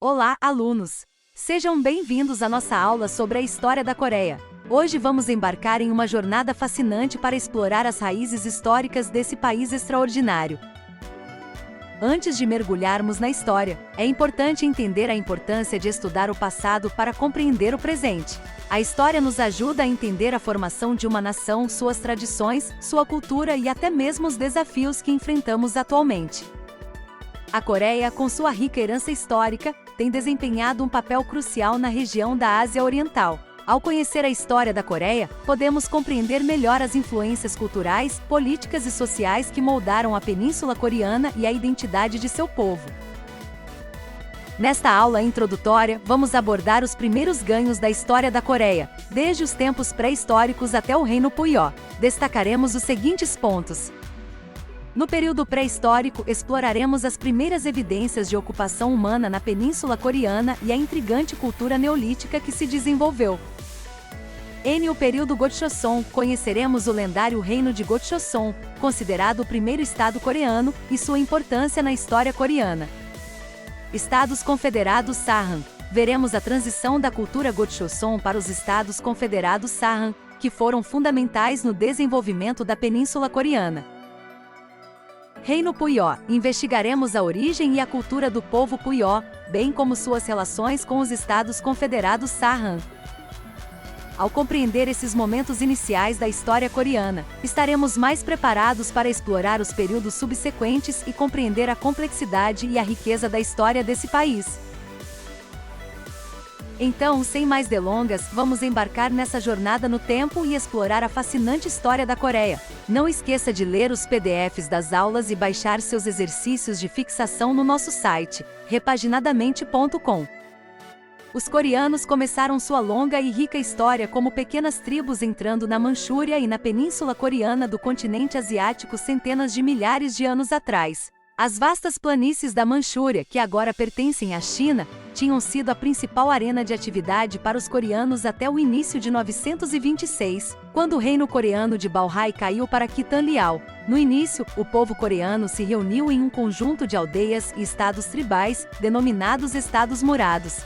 Olá, alunos! Sejam bem-vindos à nossa aula sobre a história da Coreia. Hoje vamos embarcar em uma jornada fascinante para explorar as raízes históricas desse país extraordinário. Antes de mergulharmos na história, é importante entender a importância de estudar o passado para compreender o presente. A história nos ajuda a entender a formação de uma nação, suas tradições, sua cultura e até mesmo os desafios que enfrentamos atualmente. A Coreia, com sua rica herança histórica, tem desempenhado um papel crucial na região da Ásia Oriental. Ao conhecer a história da Coreia, podemos compreender melhor as influências culturais, políticas e sociais que moldaram a Península Coreana e a identidade de seu povo. Nesta aula introdutória, vamos abordar os primeiros ganhos da história da Coreia, desde os tempos pré-históricos até o Reino Puyo. Destacaremos os seguintes pontos. No período pré-histórico, exploraremos as primeiras evidências de ocupação humana na Península Coreana e a intrigante cultura neolítica que se desenvolveu. No período Gojoseon, conheceremos o lendário reino de Gojoseon, considerado o primeiro estado coreano, e sua importância na história coreana. Estados Confederados Sejong. Veremos a transição da cultura Gojoseon para os Estados Confederados Sejong, que foram fundamentais no desenvolvimento da Península Coreana. Reino Puyo. Investigaremos a origem e a cultura do povo Puyo, bem como suas relações com os Estados Confederados Sejong. Ao compreender esses momentos iniciais da história coreana, estaremos mais preparados para explorar os períodos subsequentes e compreender a complexidade e a riqueza da história desse país. Então, sem mais delongas, vamos embarcar nessa jornada no tempo e explorar a fascinante história da Coreia. Não esqueça de ler os PDFs das aulas e baixar seus exercícios de fixação no nosso site, repaginadamente.com. Os coreanos começaram sua longa e rica história como pequenas tribos entrando na Manchúria e na Península Coreana do continente asiático centenas de milhares de anos atrás. As vastas planícies da Manchúria, que agora pertencem à China, tinham sido a principal arena de atividade para os coreanos até o início de 926, quando o reino coreano de Balhae caiu para Khitan-Liao. No início, o povo coreano se reuniu em um conjunto de aldeias e estados tribais, denominados Estados Murados.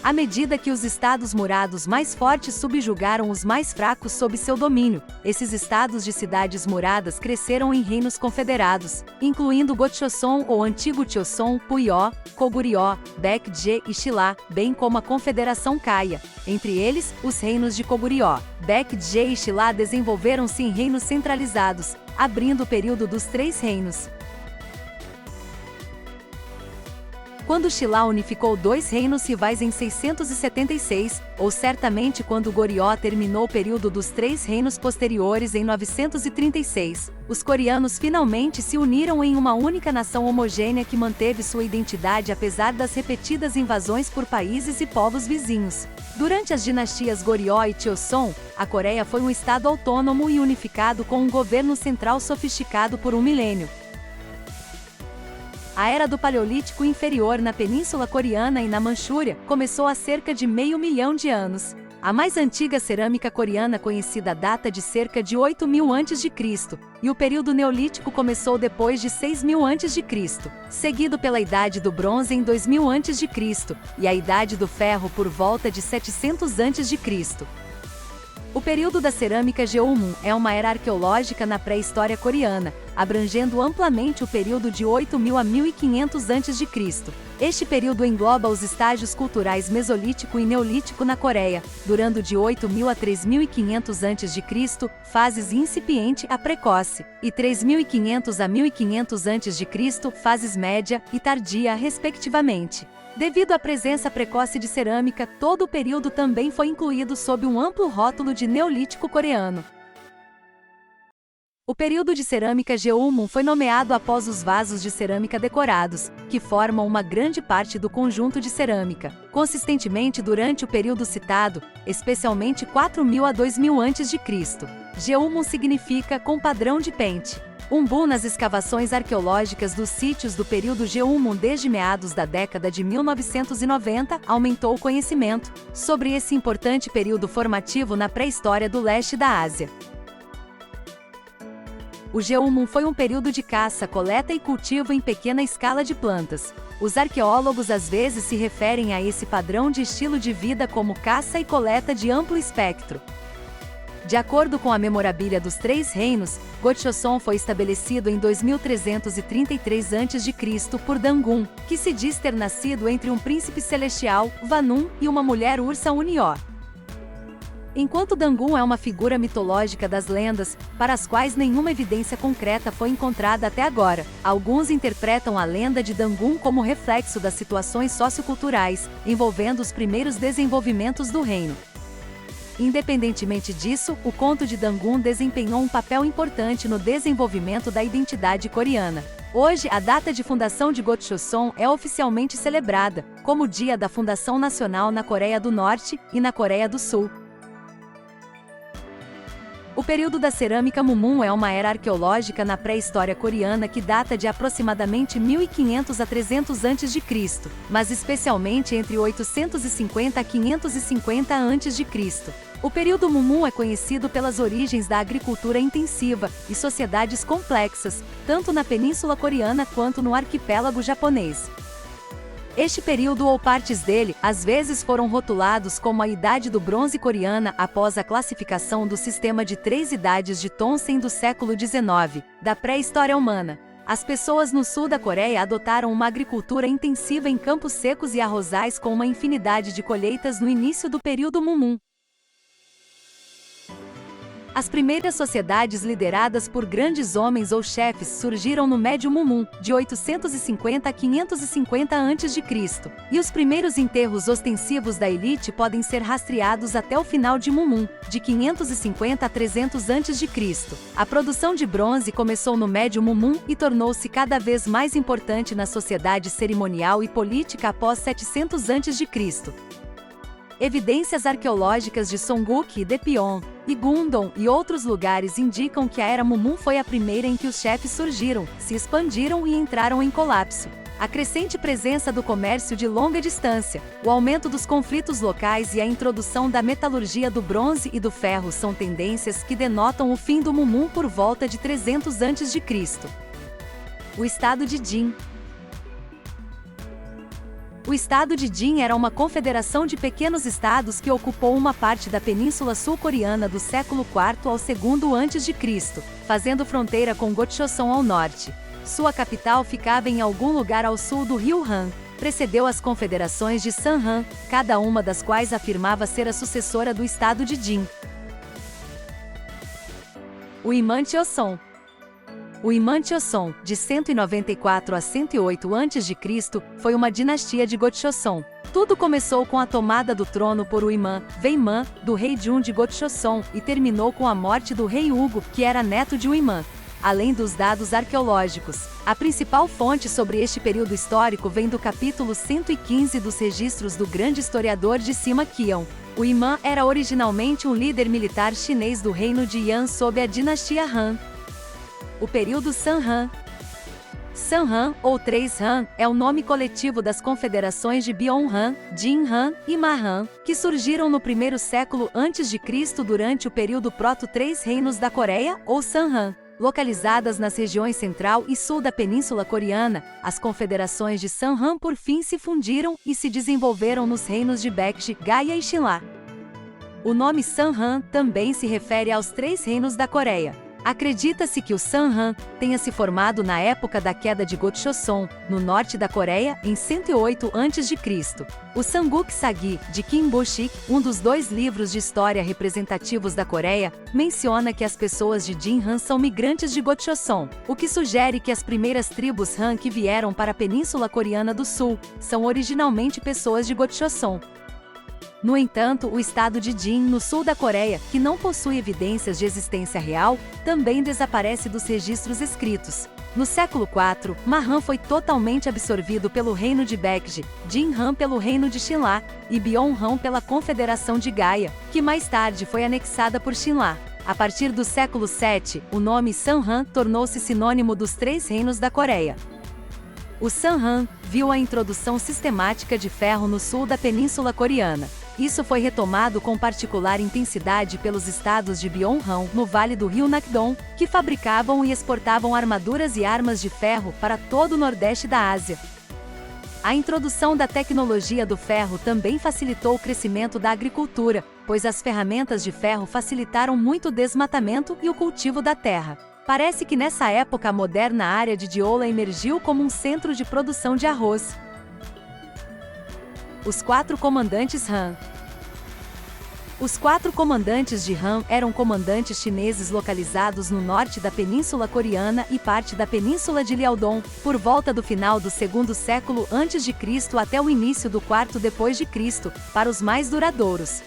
À medida que os estados murados mais fortes subjugaram os mais fracos sob seu domínio, esses estados de cidades muradas cresceram em reinos confederados, incluindo Gojoseon ou antigo Choson, Puyo, Goguryeo, Baekje e Shilla, bem como a Confederação Kaya. Entre eles, os reinos de Goguryeo, Baekje e Shilla desenvolveram-se em reinos centralizados, abrindo o período dos Três Reinos. Quando Shilla unificou dois reinos rivais em 676, ou certamente quando Goryeo terminou o período dos Três Reinos posteriores em 936, os coreanos finalmente se uniram em uma única nação homogênea que manteve sua identidade apesar das repetidas invasões por países e povos vizinhos. Durante as dinastias Goryeo e Choson, a Coreia foi um estado autônomo e unificado com um governo central sofisticado por um milênio. A Era do Paleolítico Inferior na Península Coreana e na Manchúria começou há cerca de meio milhão de anos. A mais antiga cerâmica coreana conhecida data de cerca de 8.000 a.C., e o período Neolítico começou depois de 6.000 a.C., seguido pela Idade do Bronze em 2000 a.C., e a Idade do Ferro por volta de 700 a.C. O período da cerâmica Jeolmun é uma era arqueológica na pré-história coreana, abrangendo amplamente o período de 8.000 a 1.500 a.C. Este período engloba os estágios culturais Mesolítico e Neolítico na Coreia, durando de 8.000 a 3.500 a.C., fases incipiente a precoce, e 3.500 a 1.500 a.C., fases média e tardia, respectivamente. Devido à presença precoce de cerâmica, todo o período também foi incluído sob um amplo rótulo de Neolítico coreano. O período de cerâmica Jeolmun foi nomeado após os vasos de cerâmica decorados, que formam uma grande parte do conjunto de cerâmica, consistentemente durante o período citado, especialmente 4.000 a 2.000 a.C. Jeolmun significa com padrão de pente. Um boom nas escavações arqueológicas dos sítios do período Jeolmun desde meados da década de 1990 aumentou o conhecimento sobre esse importante período formativo na pré-história do leste da Ásia. O Geomun foi um período de caça, coleta e cultivo em pequena escala de plantas. Os arqueólogos às vezes se referem a esse padrão de estilo de vida como caça e coleta de amplo espectro. De acordo com a memorabilia dos Três Reinos, Gochoson foi estabelecido em 2333 a.C. por Dangun, que se diz ter nascido entre um príncipe celestial, Vanum, e uma mulher ursa Unió. Enquanto Dangun é uma figura mitológica das lendas, para as quais nenhuma evidência concreta foi encontrada até agora, alguns interpretam a lenda de Dangun como reflexo das situações socioculturais envolvendo os primeiros desenvolvimentos do reino. Independentemente disso, o conto de Dangun desempenhou um papel importante no desenvolvimento da identidade coreana. Hoje, a data de fundação de Gochoson é oficialmente celebrada, como o Dia da Fundação Nacional na Coreia do Norte e na Coreia do Sul. O período da cerâmica Mumun é uma era arqueológica na pré-história coreana que data de aproximadamente 1500 a 300 a.C., mas especialmente entre 850 a 550 a.C. O período Mumun é conhecido pelas origens da agricultura intensiva e sociedades complexas, tanto na Península Coreana quanto no arquipélago japonês. Este período ou partes dele, às vezes foram rotulados como a Idade do Bronze Coreana após a classificação do sistema de 3 idades de Tongsen do século XIX, da pré-história humana. As pessoas no sul da Coreia adotaram uma agricultura intensiva em campos secos e arrozais com uma infinidade de colheitas no início do período Mumun. As primeiras sociedades lideradas por grandes homens ou chefes surgiram no Médio Mumun, de 850 a 550 a.C., e os primeiros enterros ostensivos da elite podem ser rastreados até o final de Mumun, de 550 a 300 a.C. A produção de bronze começou no Médio Mumun e tornou-se cada vez mais importante na sociedade cerimonial e política após 700 a.C. Evidências arqueológicas de Songguk e Daepeon, e Gundong e outros lugares indicam que a Era Mumun foi a primeira em que os chefes surgiram, se expandiram e entraram em colapso. A crescente presença do comércio de longa distância, o aumento dos conflitos locais e a introdução da metalurgia do bronze e do ferro são tendências que denotam o fim do Mumun por volta de 300 a.C. O estado de Jin. O estado de Jin era uma confederação de pequenos estados que ocupou uma parte da península sul-coreana do século IV ao II a.C., fazendo fronteira com Gochoson ao norte. Sua capital ficava em algum lugar ao sul do rio Han. Precedeu as confederações de Sanhan, cada uma das quais afirmava ser a sucessora do estado de Jin. O Imam Choson. O Imam Choson, de 194 a 108 a.C., foi uma dinastia de Gochoson. Tudo começou com a tomada do trono por Imam Veiman, do rei Jun de Gochoson, e terminou com a morte do rei Hugo, que era neto de Imam. Além dos dados arqueológicos, a principal fonte sobre este período histórico vem do capítulo 115 dos registros do grande historiador de Sima Qian. O Imam era originalmente um líder militar chinês do reino de Yan sob a dinastia Han. O período Sanhan. Sanhan, ou Três Han, é o nome coletivo das confederações de Byeonhan, Jinhan e Mahan, que surgiram no primeiro século a.C. durante o período Proto-Três Reinos da Coreia, ou Sanhan. Localizadas nas regiões central e sul da Península Coreana, as confederações de Sanhan por fim se fundiram e se desenvolveram nos reinos de Baekje, Gaya e Shinla. O nome Sanhan também se refere aos Três Reinos da Coreia. Acredita-se que o Sanhan tenha se formado na época da queda de Gochoson, no norte da Coreia, em 108 a.C. O Samguk Sagi, de Kim Bo-sik, um dos 2 livros de história representativos da Coreia, menciona que as pessoas de Jinhan são migrantes de Gochoson, o que sugere que as primeiras tribos Han que vieram para a Península Coreana do Sul são originalmente pessoas de Gochoson. No entanto, o estado de Jin, no sul da Coreia, que não possui evidências de existência real, também desaparece dos registros escritos. No século IV, Mahan foi totalmente absorvido pelo reino de Baekje, Jinhan pelo reino de Shinla, e Byeonhan pela confederação de Gaya, que mais tarde foi anexada por Shinla. A partir do século VII, o nome Sanhan tornou-se sinônimo dos Três Reinos da Coreia. O Sanhan viu a introdução sistemática de ferro no sul da Península Coreana. Isso foi retomado com particular intensidade pelos estados de Gyeonghang, no vale do rio Nakdong, que fabricavam e exportavam armaduras e armas de ferro para todo o nordeste da Ásia. A introdução da tecnologia do ferro também facilitou o crescimento da agricultura, pois as ferramentas de ferro facilitaram muito o desmatamento e o cultivo da terra. Parece que nessa época a moderna área de Jeolla emergiu como um centro de produção de arroz. Os 4 comandantes Han. Os 4 comandantes de Han eram comandantes chineses localizados no norte da Península Coreana e parte da Península de Liaodong, por volta do final do segundo século a.C. até o início do quarto depois de Cristo, para os mais duradouros.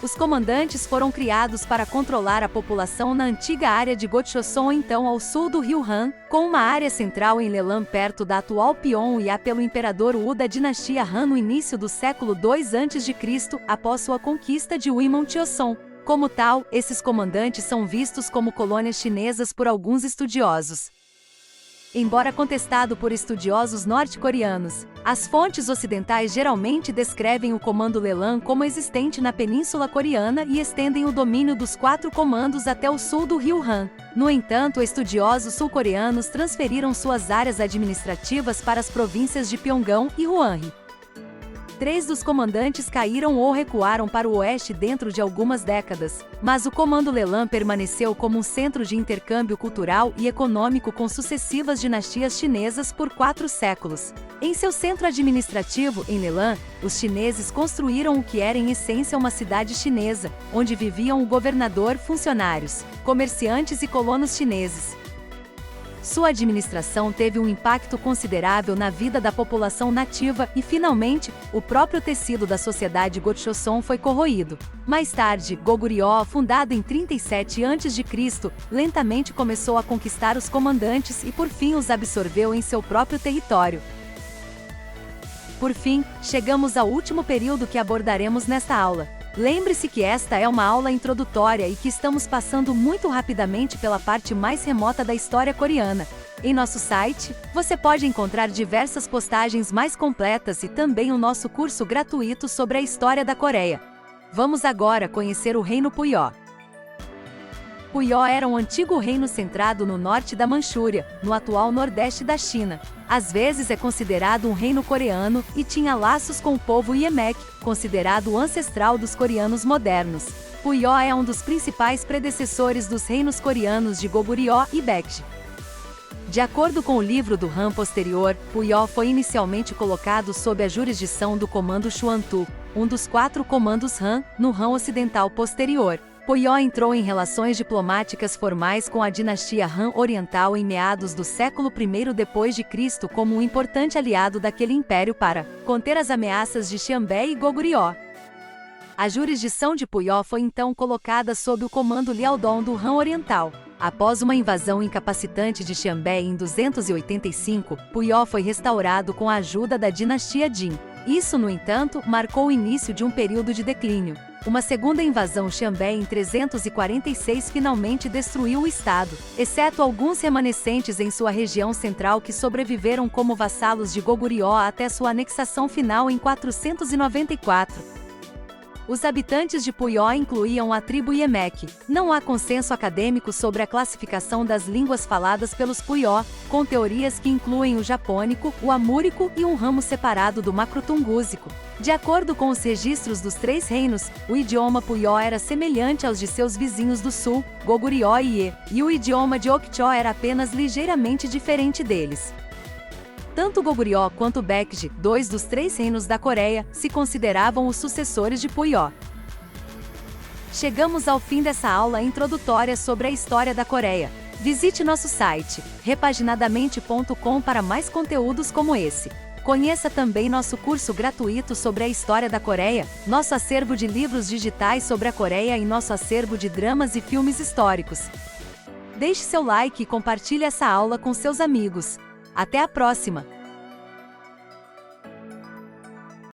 Os comandantes foram criados para controlar a população na antiga área de Gochoson, então ao sul do rio Han, com uma área central em Lelan perto da atual Pyongyang pelo imperador Wu da dinastia Han no início do século II a.C., após sua conquista de Uiman Choson. Como tal, esses comandantes são vistos como colônias chinesas por alguns estudiosos. Embora contestado por estudiosos norte-coreanos, as fontes ocidentais geralmente descrevem o comando Lelan como existente na Península Coreana e estendem o domínio dos 4 comandos até o sul do rio Han. No entanto, estudiosos sul-coreanos transferiram suas áreas administrativas para as províncias de Pyongyang e Hwanghae. 3 dos comandantes caíram ou recuaram para o oeste dentro de algumas décadas, mas o comando Lelan permaneceu como um centro de intercâmbio cultural e econômico com sucessivas dinastias chinesas por 4 séculos. Em seu centro administrativo, em Lelan, os chineses construíram o que era em essência uma cidade chinesa, onde viviam o governador, funcionários, comerciantes e colonos chineses. Sua administração teve um impacto considerável na vida da população nativa e, finalmente, o próprio tecido da sociedade Gochoson foi corroído. Mais tarde, Goguryeo, fundado em 37 a.C., lentamente começou a conquistar os comandantes e, por fim, os absorveu em seu próprio território. Por fim, chegamos ao último período que abordaremos nesta aula. Lembre-se que esta é uma aula introdutória e que estamos passando muito rapidamente pela parte mais remota da história coreana. Em nosso site, você pode encontrar diversas postagens mais completas e também o nosso curso gratuito sobre a história da Coreia. Vamos agora conhecer o Reino Puyo. Puyo era um antigo reino centrado no norte da Manchúria, no atual nordeste da China. Às vezes é considerado um reino coreano e tinha laços com o povo Yemek, considerado o ancestral dos coreanos modernos. Puyo é um dos principais predecessores dos reinos coreanos de Goguryeo e Baekje. De acordo com o livro do Han posterior, Puyo foi inicialmente colocado sob a jurisdição do comando Xuantu, um dos 4 comandos Han, no Han ocidental posterior. Puyo entrou em relações diplomáticas formais com a dinastia Han Oriental em meados do século I depois de Cristo como um importante aliado daquele império para conter as ameaças de Xianbei e Goguryeo. A jurisdição de Puyo foi então colocada sob o comando Liaodong do Han Oriental. Após uma invasão incapacitante de Xianbei em 285, Puyo foi restaurado com a ajuda da dinastia Jin. Isso, no entanto, marcou o início de um período de declínio. Uma segunda invasão Xianbei em 346 finalmente destruiu o estado, exceto alguns remanescentes em sua região central que sobreviveram como vassalos de Goguryeo até sua anexação final em 494. Os habitantes de Puyo incluíam a tribo Yemek. Não há consenso acadêmico sobre a classificação das línguas faladas pelos Puyo, com teorias que incluem o japônico, o amúrico e um ramo separado do macrotungúsico. De acordo com os registros dos 3 reinos, o idioma Puyo era semelhante aos de seus vizinhos do sul, Goguryeo e Ye, e o idioma de Okcho era apenas ligeiramente diferente deles. Tanto Goguryeo quanto Baekje, 2 dos 3 reinos da Coreia, se consideravam os sucessores de Puyo. Chegamos ao fim dessa aula introdutória sobre a história da Coreia. Visite nosso site, repaginadamente.com, para mais conteúdos como esse. Conheça também nosso curso gratuito sobre a história da Coreia, nosso acervo de livros digitais sobre a Coreia e nosso acervo de dramas e filmes históricos. Deixe seu like e compartilhe essa aula com seus amigos. Até a próxima!